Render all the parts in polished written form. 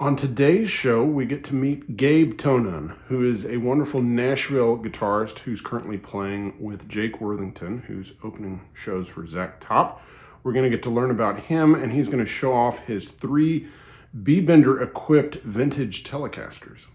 On today's show, we get to meet Gabe Tonon, who is a wonderful Nashville guitarist who's currently playing with Jake Worthington, who's opening shows for Zach Top. We're going to get to learn about him, and he's going to show off his 3 B-Bender equipped vintage Telecasters.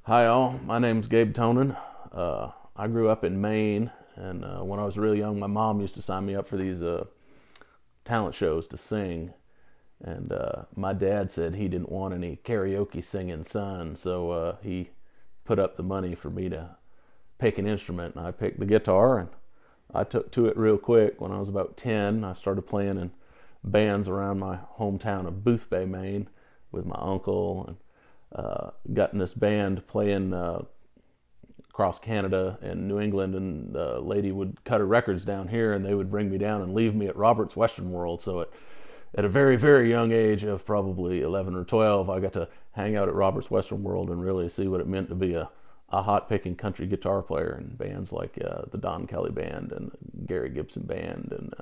Hi all, my name's Gabe Tonon. I grew up in Maine, and when I was really young, my mom used to sign me up for these talent shows to sing. And my dad said he didn't want any karaoke singing son, so he put up the money for me to pick an instrument. And I picked the guitar, and I took to it real quick. When I was about 10, I started playing in bands around my hometown of Boothbay, Maine, with my uncle, and got in this band playing across Canada and New England, and the lady would cut her records down here, and they would bring me down and leave me at Robert's Western World. So at a very, very young age of probably 11 or 12, I got to hang out at Robert's Western World and really see what it meant to be a hot-picking country guitar player in bands like the Don Kelly Band and Gary Gibson Band and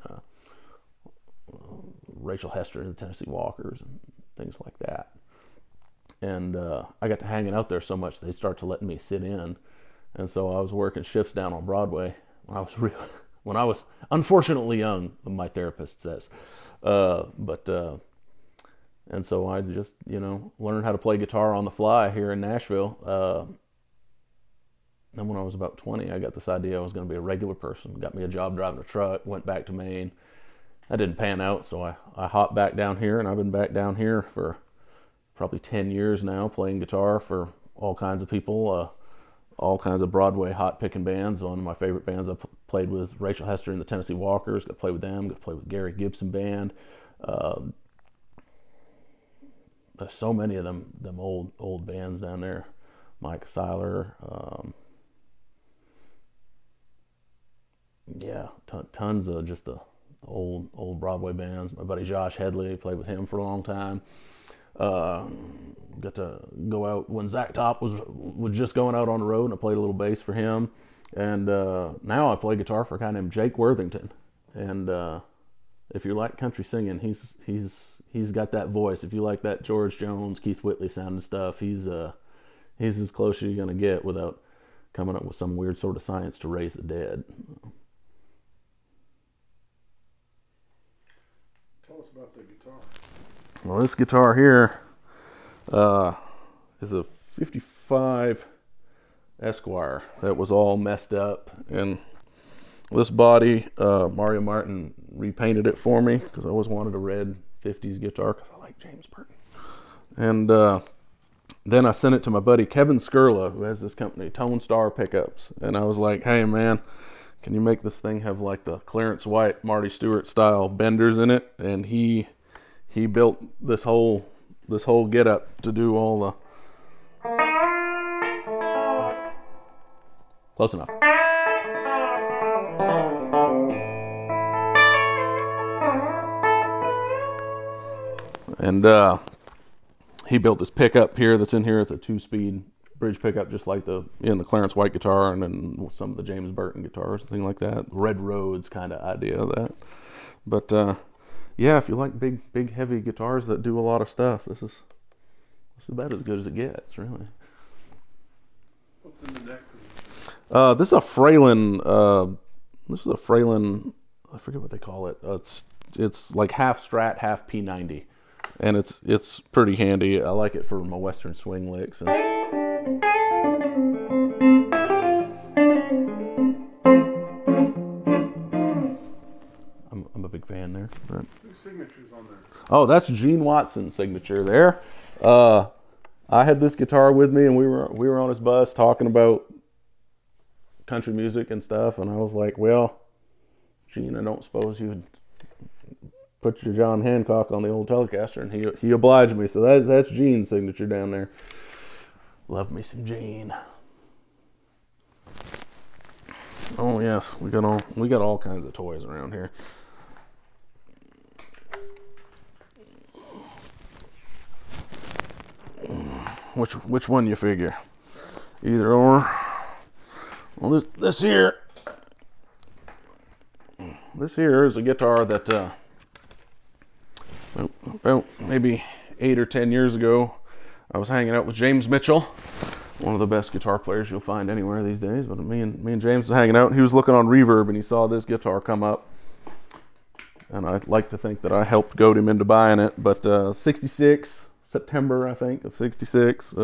Rachel Hester and the Tennessee Walkers and things like that. And I got to hanging out there so much they started to let me sit in, and so I was working shifts down on Broadway when I was unfortunately young, my therapist says. And so I just learned how to play guitar on the fly here in Nashville. And when I was about 20, I got this idea I was going to be a regular person. Got me a job driving a truck. Went back to Maine. That didn't pan out, so I hopped back down here, and I've been back down here for probably 10 years now, playing guitar for all kinds of people, all kinds of Broadway hot-picking bands. One of my favorite bands, I played with Rachel Hester and the Tennessee Walkers, got to play with them, got to play with Gary Gibson Band. There's so many of them old bands down there. Mike Seiler, tons of just the old Broadway bands. My buddy Josh Headley, played with him for a long time. Got to go out when Zach Top was just going out on the road, and I played a little bass for him. And now I play guitar for a guy named Jake Worthington. And if you like country singing, he's got that voice. If you like that George Jones, Keith Whitley sounding stuff, he's as close as you're gonna get without coming up with some weird sort of science to raise the dead. Tell us about the guitar. Well, this guitar here is a 55 Esquire that was all messed up, and this body, Mario Martin repainted it for me because I always wanted a red 50s guitar because I like James Burton. And then I sent it to my buddy Kevin Skurla, who has this company, Tone Star Pickups, and I was like, hey man, can you make this thing have like the Clarence White, Marty Stewart style benders in it? And he built this whole get up to do all the close enough. And he built this pickup here that's in here. It's a 2-speed bridge pickup, just like the Clarence White guitar and then some of the James Burton guitars, thing like that. Red Rhodes kind of idea of that. But yeah, if you like big heavy guitars that do a lot of stuff, this is about as good as it gets, really. What's in the neck? This is a Fralin. I forget what they call it. It's like half Strat, half P90, and it's pretty handy. I like it for my Western swing licks. And I'm a big fan there. But. Whose signature's on there? Oh, that's Gene Watson's signature there. I had this guitar with me, and we were on his bus talking about country music and stuff, and I was like, well, Gene, I don't suppose you'd put your John Hancock on the old Telecaster, and he obliged me. So that's Gene's signature down there. Love me some Gene. Oh yes, we got all kinds of toys around here. Which one you figure? Either or. Well, this here is a guitar that about maybe 8 or 10 years ago, I was hanging out with James Mitchell, one of the best guitar players you'll find anywhere these days. But me and James was hanging out, and he was looking on Reverb, and he saw this guitar come up, and I'd like to think that I helped goad him into buying it. But 66 September, I think, of 66.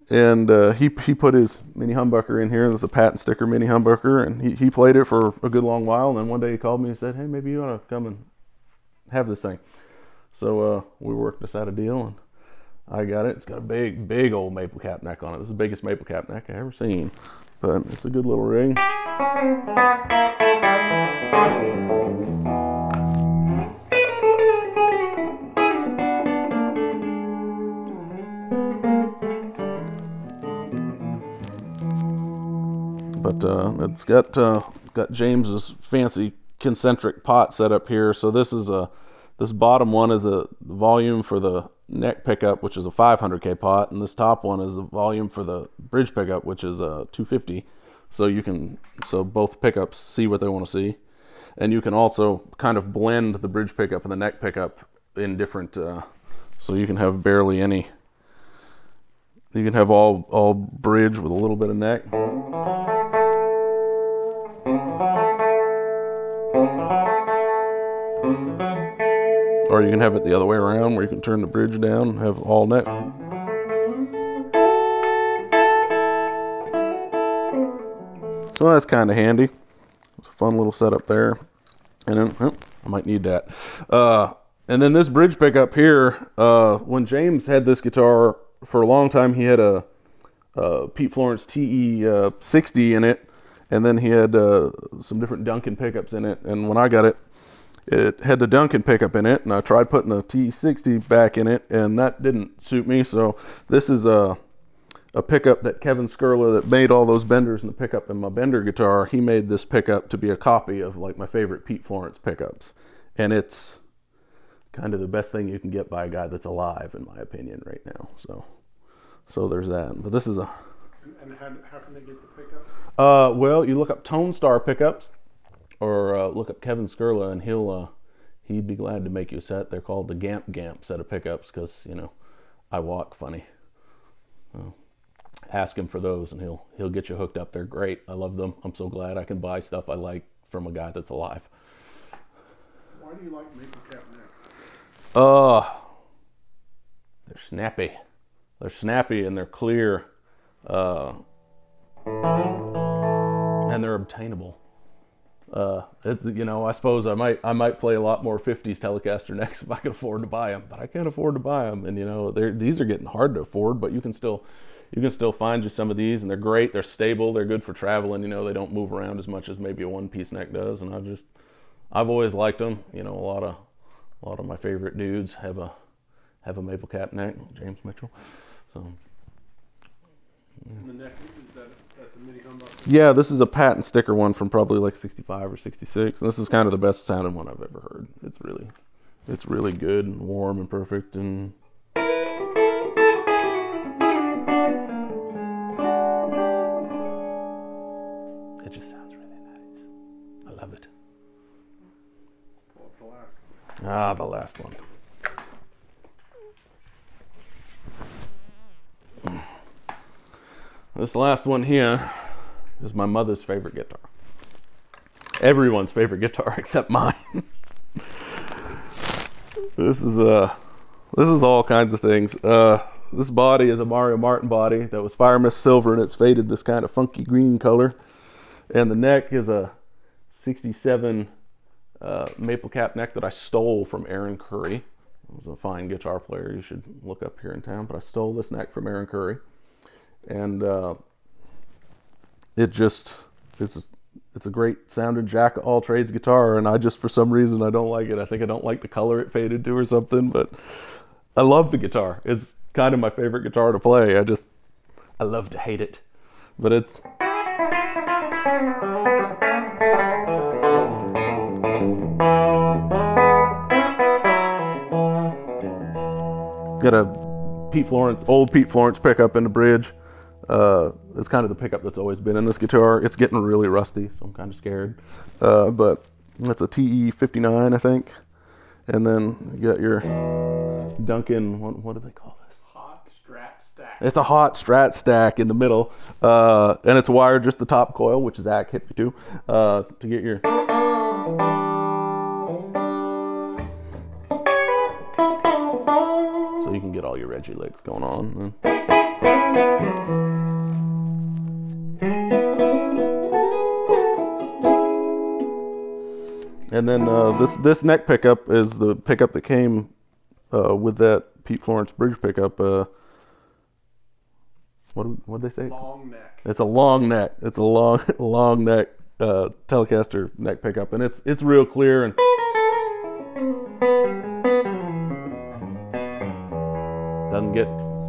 He put his mini humbucker in here. There's a patent sticker mini humbucker, and he played it for a good long while. And then one day he called me and said, "Hey, maybe you ought to come and have this thing." So we worked this out a deal, and I got it. It's got a big old maple cap neck on it. This is the biggest maple cap neck I've ever seen, but it's a good little ring. But it's got James's fancy concentric pot set up here. So this bottom one is the volume for the neck pickup, which is a 500K pot, and this top one is the volume for the bridge pickup, which is a 250. So both pickups see what they want to see, and you can also kind of blend the bridge pickup and the neck pickup in different. So you can have barely any. You can have all bridge with a little bit of neck. Or you can have it the other way around, where you can turn the bridge down and have all neck. So that's kind of handy. It's a fun little setup there. And then, I might need that. And then this bridge pickup here, when James had this guitar for a long time, he had a Pete Florence TE60 in it. And then he had some different Duncan pickups in it. And when I got it, it had the Duncan pickup in it, and I tried putting a T60 back in it, and that didn't suit me. So this is a pickup that Kevin Skurla, that made all those benders in the pickup in my Bender guitar, he made this pickup to be a copy of like my favorite Pete Florence pickups. And it's kind of the best thing you can get by a guy that's alive, in my opinion, right now. So there's that. But this is a... And how can they get the pickup? Well, you look up Tone Star pickups, or look up Kevin Skurla, and he'd be glad to make you a set. They're called the Gamp set of pickups, because I walk funny. Ask him for those, and he'll get you hooked up. They're great. I love them. I'm so glad I can buy stuff I like from a guy that's alive. Why do you like maple cap necks? They're snappy. They're snappy and they're clear, and they're obtainable. I suppose I might play a lot more 50s Telecaster necks if I could afford to buy them, but I can't afford to buy them. And these are getting hard to afford, but you can still find you some of these, and they're great. They're stable. They're good for traveling. They don't move around as much as maybe a one-piece neck does. And I've always liked them. A lot of my favorite dudes have a maple cap neck. James Mitchell. So. And the neck, that's a mini humbucker? Yeah, this is a patent sticker one from probably like 65 or 66. And this is kind of the best sounding one I've ever heard. It's really good and warm and perfect, and it just sounds really nice. I love it. Pull up the last one. The last one. This last one here is my mother's favorite guitar. Everyone's favorite guitar except mine. This is all kinds of things. This body is a Mario Martin body that was Fire Mist Silver, and it's faded this kind of funky green color. And the neck is a 67 maple cap neck that I stole from Aaron Curry. He was a fine guitar player you should look up here in town, but I stole this neck from Aaron Curry. And it's a great sounding jack of all trades guitar, and I just, for some reason, I don't like it. I think I don't like the color it faded to or something, but I love the guitar. It's kind of my favorite guitar to play. I love to hate it, but it's... Got a old Pete Florence pickup in the bridge. It's kind of the pickup that's always been in this guitar. It's getting really rusty, so I'm kind of scared. But that's a TE-59, I think. And then you got your Duncan, what do they call this? Hot Strat Stack. It's a hot Strat Stack in the middle. And it's wired just the top coil, which Zach hit me to get your... So you can get all your Reggie licks going on. And then this neck pickup is the pickup that came with that Pete Florence bridge pickup. What'd they say? Long neck. It's a long neck. It's a long neck Telecaster neck pickup, and it's real clear and.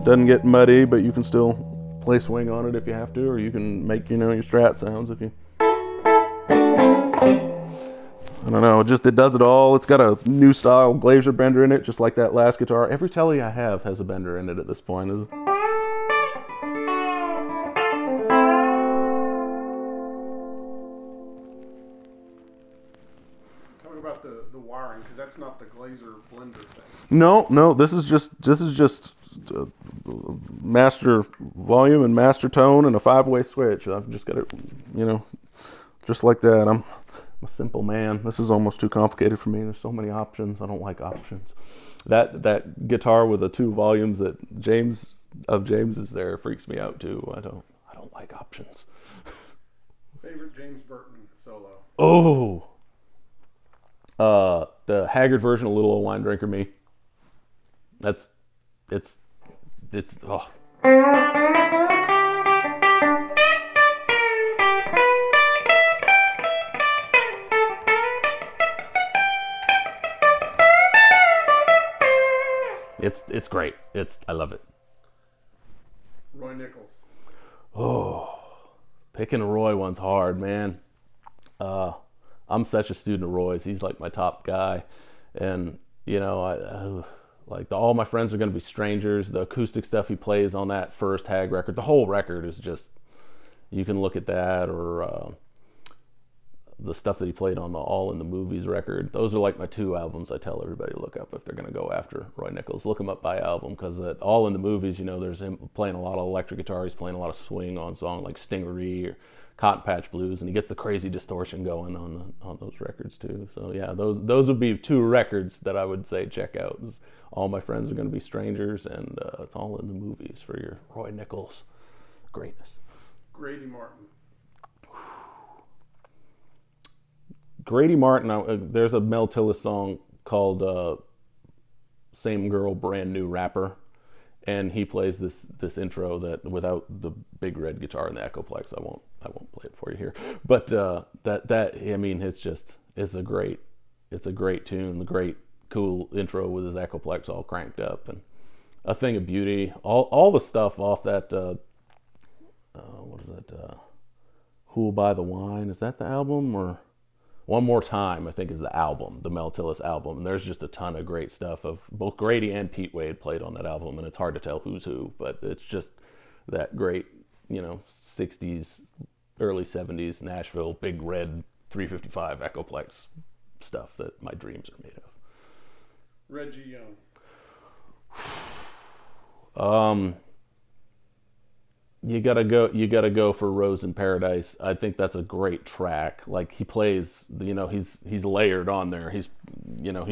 Doesn't get muddy, but you can still play swing on it if you have to, or you can make your Strat sounds if you. I don't know. It does it all. It's got a new style Glaser bender in it, just like that last guitar. Every Tele I have has a bender in it at this point. Tell me about the wiring, because that's not the Glaser blender thing. No. This is just master volume and master tone and a 5-way switch. I've just got it, just like that. I'm a simple man. This is almost too complicated for me. There's so many options. I don't like options. That guitar with the 2 volumes that James is there freaks me out too. I don't like options. Favorite James Burton solo? Oh. The Haggard version of Little Old Wine Drinker Me. It's oh. It's great. I love it. Roy Nichols. Oh, picking a Roy one's hard, man. I'm such a student of Roy's. He's like my top guy, and all my friends are going to be strangers. The acoustic stuff he plays on that first Hag record, the whole record is just, you can look at that, or the stuff that he played on the All in the Movies record. Those are like my 2 albums I tell everybody to look up if they're going to go after Roy Nichols. Look him up by album, because All in the Movies, there's him playing a lot of electric guitar. He's playing a lot of swing on songs like Stingery or Cotton Patch Blues, and he gets the crazy distortion going on those records too. So yeah, those would be 2 records that I would say check out. All My Friends Are Going to Be Strangers, and It's All in the Movies for your Roy Nichols greatness. Grady Martin. Grady Martin, there's a Mel Tillis song called Same Girl, Brand New Rapper, and he plays this intro that without the big red guitar and the Echoplex, I won't play it for you here. But it's a great tune, the great cool intro with his Echoplex all cranked up, and a thing of beauty. All the stuff off that what is that? Who'll Buy the Wine? Is that the album? Or One More Time, I think, is the album, the Mel Tillis album. And there's just a ton of great stuff of both Grady and Pete Wade played on that album, and it's hard to tell who's who, but it's just that great, 60s, early 70s Nashville big red 355 Echoplex stuff that my dreams are made of. Reggie Young. You gotta go for Rose in Paradise. I think that's a great track. Like he plays, he's layered on there. He's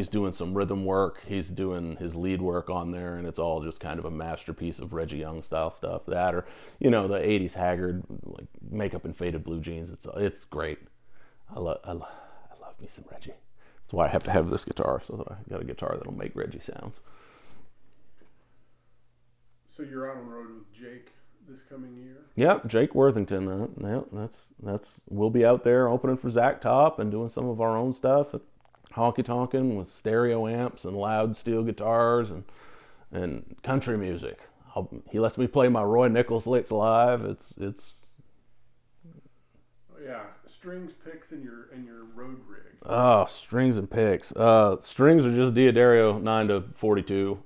doing some rhythm work. He's doing his lead work on there, and it's all just kind of a masterpiece of Reggie Young style stuff. That, or the '80s Haggard, like makeup and faded blue jeans. It's great. I love me some Reggie. That's why I have to have this guitar, so that I got a guitar that'll make Reggie sounds. So you're out on the road with Jake this coming year? Yep, Jake Worthington. That's we'll be out there opening for Zach Top and doing some of our own stuff, honky tonkin' with stereo amps and loud steel guitars and country music. He lets me play my Roy Nichols licks live. It's. Oh yeah, strings, picks, and your road rig. Oh, strings and picks. Strings are just D'Addario 9 to 42.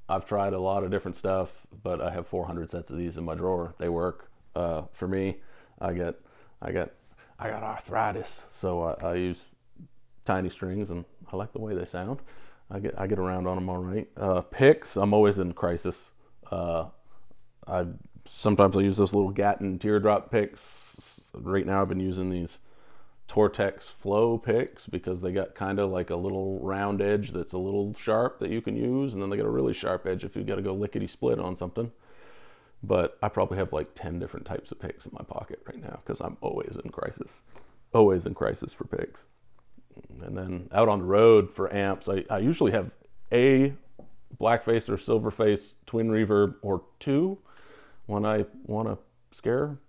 I've tried a lot of different stuff, but I have 400 sets of these in my drawer. They work for me. I got arthritis, so I use tiny strings, and I like the way they sound. I get around on them all right. Picks, I'm always in crisis. Sometimes I use those little Gatton teardrop picks. Right now I've been using these Tortex Flow picks because they got kind of like a little round edge that's a little sharp that you can use, and then they got a really sharp edge if you got to go lickety split on something. But I probably have like 10 different types of picks in my pocket right now because I'm always in crisis for picks. And then out on the road for amps, I usually have a blackface or silverface twin reverb or two when I want to scare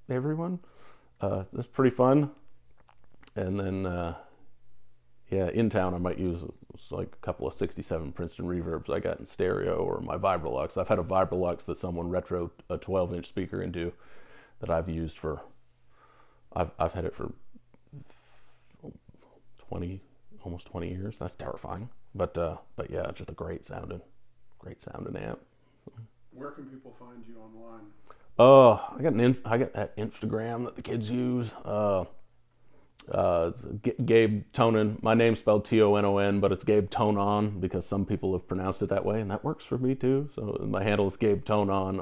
everyone. That's pretty fun. And then, in town I might use like a couple of 67 Princeton reverbs I got in stereo, or my Vibrolux. I've had a Vibrolux that someone retro a 12-inch speaker into that I've used for, I've had it for almost 20 years. That's terrifying. But yeah, just a great sounding amp. Where can people find you online? I got that Instagram that the kids use. It's Gabe Tonon. My name's spelled Tonon, but it's Gabe Tonon because some people have pronounced it that way, and that works for me too. So my handle is Gabe Tonon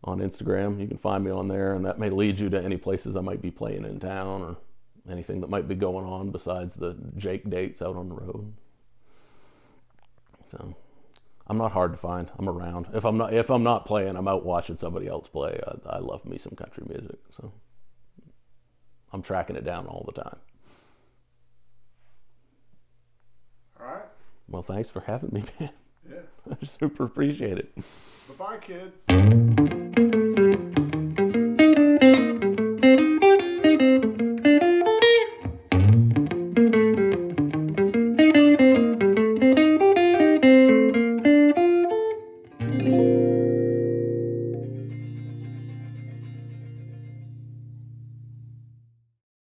on Instagram. You can find me on there, and that may lead you to any places I might be playing in town or anything that might be going on besides the Jake dates out on the road. So I'm not hard to find. I'm around. If I'm not playing, I'm out watching somebody else play. I love me some country music, so I'm tracking it down all the time. All right. Well, thanks for having me, man. Yes. I super appreciate it. Bye-bye, kids.